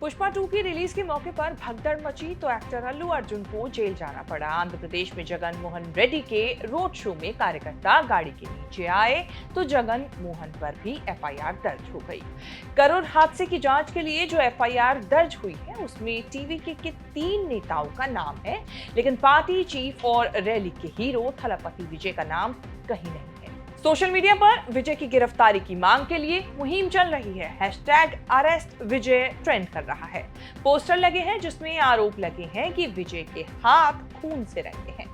पुष्पा 2 की रिलीज के मौके पर भगदड़ मची तो एक्टर अल्लू अर्जुन को जेल जाना पड़ा। आंध्र प्रदेश में जगन मोहन रेड्डी के रोड शो में कार्यकर्ता गाड़ी के नीचे आए तो जगन मोहन पर भी एफआईआर दर्ज हो गई। करूर हादसे की जांच के लिए जो एफआईआर दर्ज हुई है उसमें टीवी के 3 नेताओं का नाम है, लेकिन पार्टी चीफ और रैली के हीरो थलपति विजय का नाम कहीं नहीं है। सोशल मीडिया पर विजय की गिरफ्तारी की मांग के लिए मुहिम चल रही है। #अरेस्ट विजय ट्रेंड कर रहा है। पोस्टर लगे हैं जिसमें आरोप लगे हैं कि विजय के हाथ खून से रंगे हैं।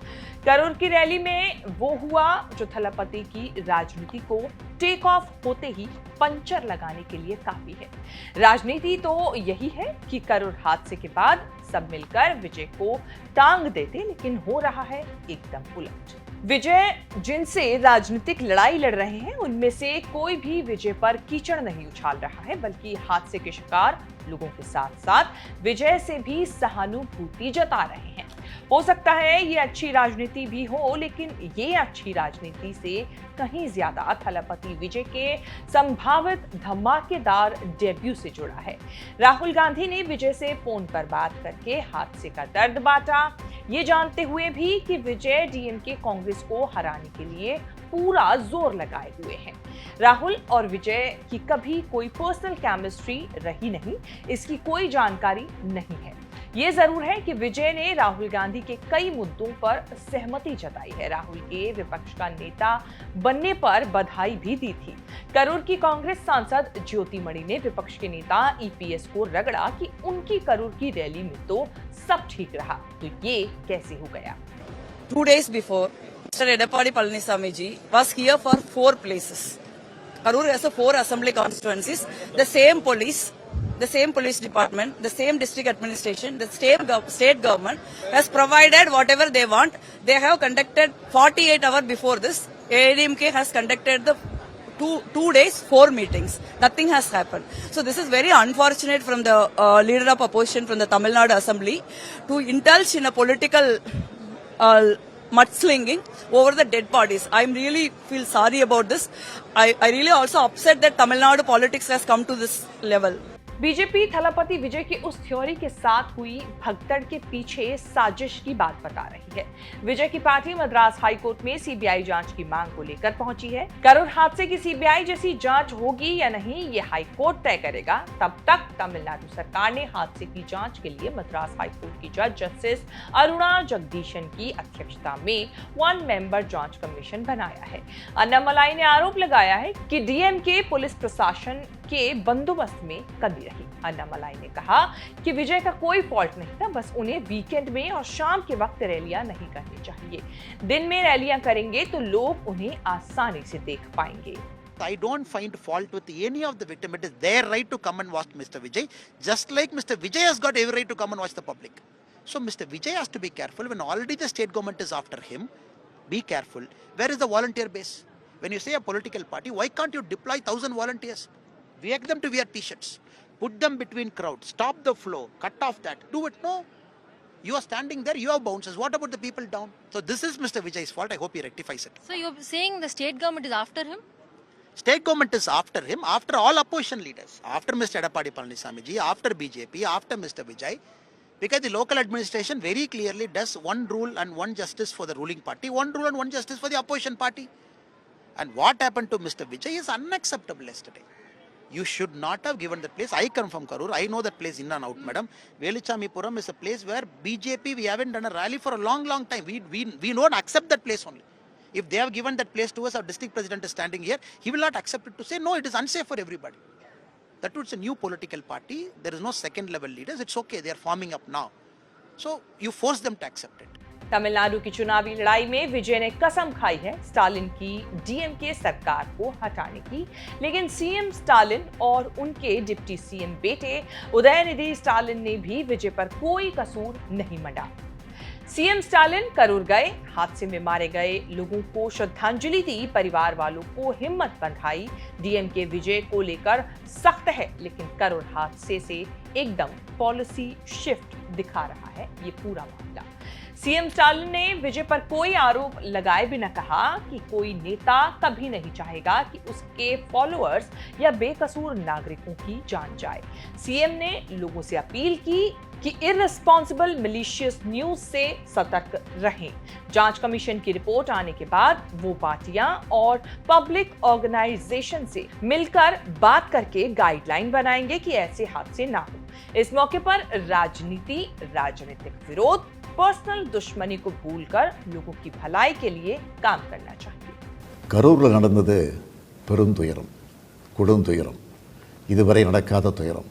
करूर की रैली में वो हुआ जो थलपति की राजनीति को टेक ऑफ होते ही पंचर लगाने के लिए काफी है। राजनीति तो यही है कि करूर हादसे के बाद सब मिलकर विजय को टांग देते, लेकिन हो रहा है एकदम उलट। विजय जिनसे राजनीतिक लड़ाई लड़ रहे हैं उनमें से कोई भी विजय पर कीचड़ नहीं उछाल रहा है, बल्कि हादसे के शिकार लोगों के साथ साथ विजय से भी सहानुभूति जता रहे हैं। हो सकता है ये अच्छी राजनीति भी हो, लेकिन ये अच्छी राजनीति से कहीं ज्यादा थलपति विजय के संभावित धमाकेदार डेब्यू से जुड़ा है। राहुल गांधी ने विजय से फोन पर बात करके हादसे का दर्द बांटा, ये जानते हुए भी कि विजय डीएमके कांग्रेस को हराने के लिए पूरा जोर लगाए हुए हैं। राहुल और विजय की कभी कोई पर्सनल केमिस्ट्री रही नहीं, इसकी कोई जानकारी नहीं है। ये जरूर है कि विजय ने राहुल गांधी के कई मुद्दों पर सहमति जताई है। राहुल के विपक्ष का नेता बनने पर बधाई भी दी थी। करूर की कांग्रेस सांसद ज्योति मणि ने विपक्ष के नेता ईपीएस को रगड़ा कि उनकी करूर की रैली में तो सब ठीक रहा, तो ये कैसे हो गया। 2 days before, Mr. Edappadi Palaniswamy ji was here for 4 places. Karur has 4 assembly constituencies. The same police department, the same district administration, the state government has provided whatever they want. They have conducted 48 hours before this. AIADMK has conducted the 2 days, 4 meetings. Nothing has happened. So this is very unfortunate from the leader of opposition from the Tamil Nadu Assembly to indulge in a political mudslinging over the dead bodies. I really feel sorry about this. I really also upset that Tamil Nadu politics has come to this level. BJP Thalapathy Vijay की उस theory के साथ हुई भगदड़ के पीछे साजिश की बात बता रही है। विजय की पार्टी मद्रास हाईकोर्ट में सीबीआई जांच की मांग को लेकर पहुंची है। करूर हादसे की सीबीआई जैसी जांच होगी या नहीं ये हाईकोर्ट तय करेगा। तब तक तमिलनाडु सरकार ने हादसे की जांच के लिए मद्रास हाईकोर्ट की जज जस्टिस अरुणा जगदीशन की अध्यक्षता में 1 मेंबर जांच कमीशन बनाया है। अन्नामलाई ने आरोप लगाया है कि डीएमके पुलिस प्रशासन के बंदोबस्त में कमी रही। अन्नामलाई ने कहा कि विजय का कोई फॉल्ट नहीं था, बस उन्हें वीकेंड में और शाम के वक्त रैलियां नहीं करनी चाहिए। दिन में रैलियां करेंगे तो लोग उन्हें आसानी से देख पाएंगे। I don't find fault with any of the victim. It is their right to come and watch Mr. Vijay, just like Mr. Vijay has got every right to come and watch the public. So Mr. Vijay has to be careful. When already the state government is after him, be careful. Where is the volunteer base? When you say a political party, why can't you deploy 1,000 volunteers? Beg them to wear t-shirts. Put them between crowds. Stop the flow. Cut off that. Do it. No. You are standing there. You have bouncers. What about the people down? So this is Mr. Vijay's fault. I hope he rectifies it. So you're saying the state government is after him? State government is after him, after all opposition leaders, after Mr. Edappadi Palaniswamy ji, after BJP, after Mr. Vijay, because the local administration very clearly does one rule and one justice for the ruling party, one rule and one justice for the opposition party. And what happened to Mr. Vijay is unacceptable yesterday. You should not have given that place. I come from Karur. I know that place in and out, madam. Velichamipuram is a place where BJP, we haven't done a rally for a long time. We don't accept that place only. If they have given that place to us, our district president is standing here, he will not accept it to say, no, it is unsafe for everybody. That was a new political party. There is no second level leaders. It's okay. They are forming up now. So you force them to accept it. Tamil Nadu की चुनावी लड़ाई में विजय ने कसम खाई है Stalin की DMK सरकार को हटाने की, लेकिन सीएम स्टालिन और उनके डिप्टी सीएम बेटे उदयनिधि स्टालिन ने भी विजय पर कोई कसूर नहीं मंडा। सीएम स्टालिन करूर गए, हादसे में मारे गए लोगों को श्रद्धांजलि दी, परिवार वालों को हिम्मत बंधाई। डीएमके विजय को लेकर सख्त है, लेकिन करूर हादसे से एकदम पॉलिसी शिफ्ट दिखा रहा है ये पूरा मामला। सीएम स्टालिन ने विजय पर कोई आरोप लगाए बिना कहा कि कोई नेता कभी नहीं चाहेगा कि उसके फॉलोअर्स या बेकसूर नागरिकों की जान जाए। सीएम ने लोगों से अपील की कि इररिस्पॉन्सिबल मिलिशियस न्यूज से सतर्क रहें। जांच कमीशन की रिपोर्ट आने के बाद वो पार्टियां और पब्लिक ऑर्गेनाइजेशन से मिलकर बात करके गाइडलाइन बनाएंगे कि ऐसे हादसे ना हो। इस मौके पर राजनीति, राजनीतिक विरोध, पर्सनल दुश्मनी को भूलकर लोगों की भलाई के लिए काम करना चाहिए। கரூரில் நடந்தது பெருந்துயரம், கொடுந்துயரம், இதுவரை நடக்காத துயரம்,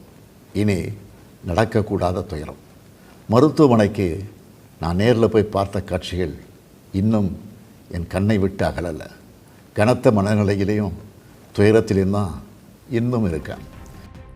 இனி நடக்கக்கூடாத துயரம். மருத்துவமனைக்கு நான் நேரில் போய் பார்த்த காட்சிகள் இன்னும் என் கண்ணை விட்டு அகலலை. கனத்த மனநிலையிலையும் துயரத்திலையும் தான் இன்னும் இருக்கேன்.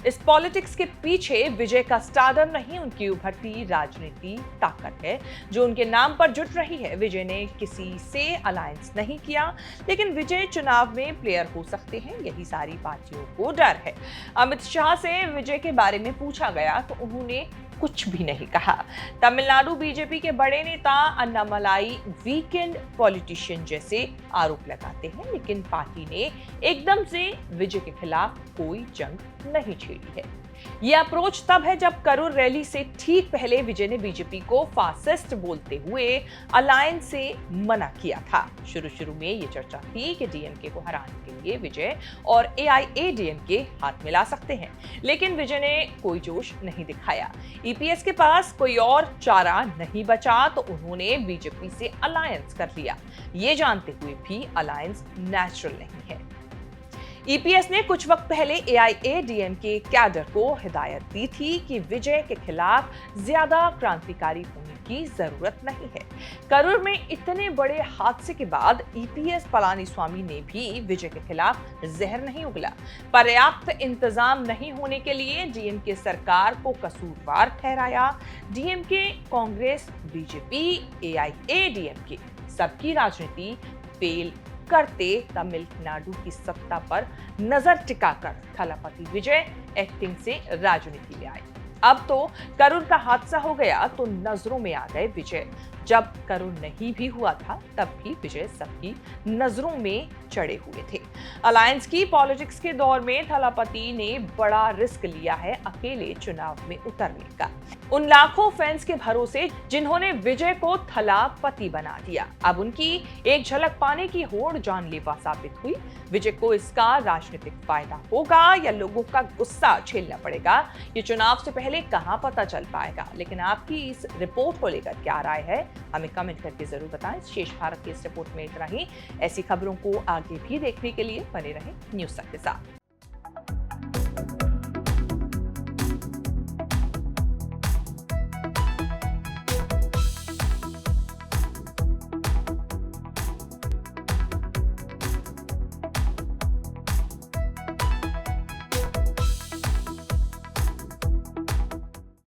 इस पॉलिटिक्स के पीछे विजय का स्टारडम नहीं, उनकी उभरती राजनीति ताकत है जो उनके नाम पर जुट रही है। विजय ने किसी से अलायंस नहीं किया, लेकिन विजय चुनाव में प्लेयर हो सकते हैं, यही सारी पार्टियों को डर है। अमित शाह से विजय के बारे में पूछा गया तो उन्होंने कुछ भी नहीं कहा। तमिलनाडु बीजेपी के बड़े नेता अन्नामलाई वीकेंड पॉलिटिशियन जैसे आरोप लगाते हैं, लेकिन पार्टी ने एकदम से विजय के खिलाफ कोई जंग नहीं छेड़ी है। ये अप्रोच तब है जब करूर रैली से ठीक पहले विजय ने बीजेपी को फासिस्ट बोलते हुए अलायंस से मना किया था। शुरू में ये चर्चा थी कि डीएमके को हराने के लिए विजय और एआईएडीएमके हाथ मिला सकते हैं, लेकिन विजय ने कोई जोश नहीं दिखाया। ईपीएस के पास कोई और चारा नहीं बचा तो उन्होंने बीजेपी से अलायंस कर लिया, ये जानते हुए भी अलायंस नेचुरल नहीं है। ईपीएस ने कुछ वक्त पहले एआईएडीएमके कैडर को हिदायत दी थी कि विजय के खिलाफ ज्यादा क्रांतिकारी होने की जरूरत नहीं है। करूर में इतने बड़े हादसे के बाद ईपीएस पलानीस्वामी ने भी विजय के खिलाफ जहर नहीं उगला। पर्याप्त इंतजाम नहीं होने के लिए डीएमके सरकार को कसूरवार ठहराया। डीएमके, कांग्रेस, बीजेपी, एआईएडीएमके सबकी राजनीति फेल करते तमिलनाडु की सत्ता पर नजर टिकाकर थलापति विजय एक्टिंग से राजनीति ले आए। अब तो करूर का हादसा हो गया तो नजरों में आ गए विजय। जब करूर नहीं भी हुआ था तब भी विजय सबकी नजरों में चढ़े हुए थे। अलायंस की पॉलिटिक्स के दौर में थलापति ने बड़ा रिस्क लिया है अकेले चुनाव में उतरने का। उन लाखों फैंस के भरोसे जिन्होंने विजय को थलापति बना दिया, अब उनकी एक झलक पाने की होड़ जानलेवा साबित हुई। विजय को इसका राजनीतिक फायदा होगा या लोगों का गुस्सा झेलना पड़ेगा, ये चुनाव से पहले कहां पता चल पाएगा। लेकिन आपकी इस रिपोर्ट को लेकर क्या राय है, हमें कमेंट करके जरूर बताएं। शेष भारत की इस रिपोर्ट में इतना ही। ऐसी खबरों को आगे भी देखने के लिए बने रहें न्यूज़ तक के साथ।